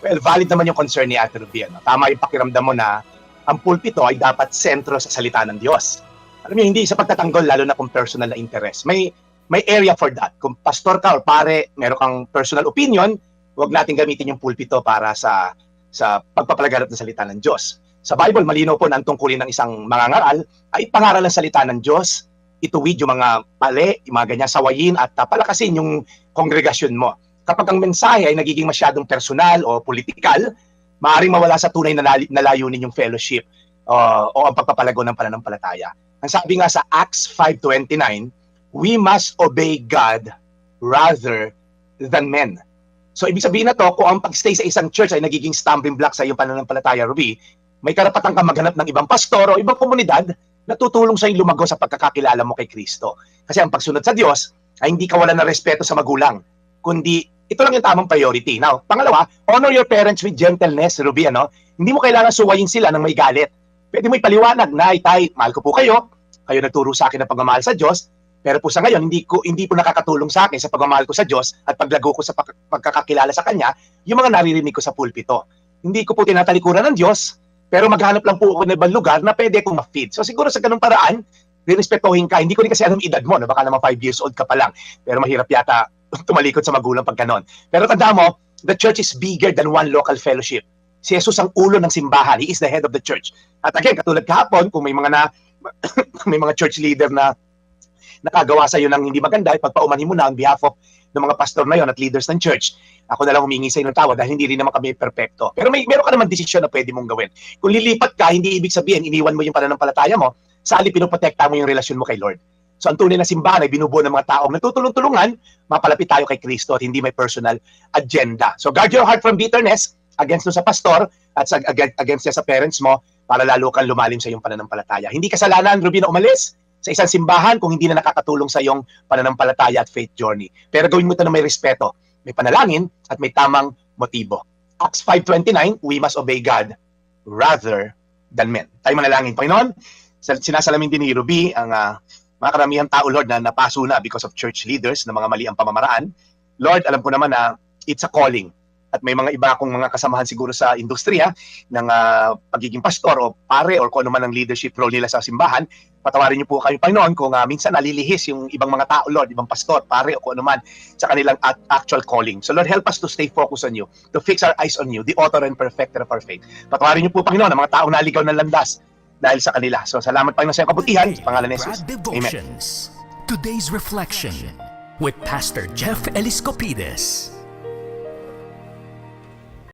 Well, valid naman yung concern ni Ate Ruby. No? Tama yung pakiramdam mo na ang pulpito ay dapat sentro sa salita ng Diyos. Alam mo, hindi sa pagtatanggol, lalo na kung personal na interest. May area for that. Kung pastor ka o pare, meron kang personal opinion, huwag natin gamitin yung pulpito para sa pagpapalaganap ng salita ng Diyos. Sa Bible, malinaw po na ang tungkulin ng isang mangangaral ay pangaral ng salita ng Diyos, ituwid yung mga mali, yung mga ganyan sawayin at palakasin yung kongregasyon mo. Kapag ang mensahe ay nagiging masyadong personal o politikal, maaaring mawala sa tunay na layunin yung fellowship o ang pagpapalago ng pananampalataya. Ang sabi nga sa Acts 5:29, we must obey God rather than men. So ibig sabihin na to, kung ang pagstay sa isang church ay nagiging stumbling block sa iyong pananampalataya, Ruby, may karapatan kang maghanap ng ibang pastor o ibang komunidad na tutulong sa iyong lumago sa pagkakakilala mo kay Kristo. Kasi ang pagsunod sa Diyos ay hindi kawalan ng respeto sa magulang, kundi ito lang yung tamang priority. Now, pangalawa, honor your parents with gentleness, Ruby, ano? Hindi mo kailangan suwayin sila ng may galit. Pwede mo ipaliwanag na, tay, mahal ko po kayo nagturo sa akin ng pagmamahal sa Diyos, pero po sa ngayon, hindi po nakakatulong sa akin sa pagmamahal ko sa Diyos at paglago ko sa pagkakakilala sa Kanya, yung mga naririnig ko sa pulpito. Hindi ko po tinatalikuran ng Diyos, pero maghanap lang po ako ng ibang lugar na pwede kong ma-feed. So siguro sa ganung paraan, rirespetuhin ka. Hindi ko rin kasi alam edad mo, no? Baka naman 5 years old ka pa lang, pero mahirap yata tumalikod sa magulang pag ganon. Pero tanda mo, the church is bigger than one local fellowship. Si Jesus ang ulo ng simbahan. He is the head of the church. At again, katulad kahapon, kung may mga church leader na nakagawa sa iyo ng hindi maganda, pagpaumanhin mo na on behalf of ng mga pastor na yon at leaders ng church. Ako na lang humingi sa inyo ng tawad dahil hindi rin naman kami perfecto. Pero meron ka naman desisyon na pwede mong gawin. Kung lilipat ka, hindi ibig sabihin iniwan mo yung pananampalataya mo, sali pinoprotekta mo yung relasyon mo kay Lord. So ang tunay na simbahan ay binubuo ng mga taong nagtutulong-tulungan, mapalapit tayo kay Kristo at hindi may personal agenda. So guard your heart from bitterness against sa pastor at against sa parents mo para lalo kang lumalim sa iyong pananampalataya. Hindi kasalanan, Ruby, na umalis sa isang simbahan kung hindi na nakakatulong sa iyong pananampalataya at faith journey. Pero gawin mo ito na may respeto, may panalangin at may tamang motibo. Acts 5:29, we must obey God rather than men. Tayo manalangin. Panginoon, sinasalamin din ni Ruby ang mga karamihang tao, Lord, na napaso na because of church leaders na mga mali ang pamamaraan. Lord, alam ko naman na it's a calling. At may mga iba akong mga kasamahan siguro sa industriya ng pagiging pastor o pare or kung ano man ang leadership role nila sa simbahan. Patawarin niyo po kami, Panginoon, kung minsan nalilihis yung ibang mga tao, Lord, ibang pastor, pare o kung ano man sa kanilang actual calling. So Lord, help us to stay focused on you, to fix our eyes on you, the author and perfecter of our faith. Patawarin niyo po, Panginoon, ang mga taong naligaw ng landas dahil sa kanila. So salamat, Panginoon, sa iyong kabutihan. Sa pangalan ni Jesus. Amen. Today's Reflection with Pastor Jeff Eliscopides.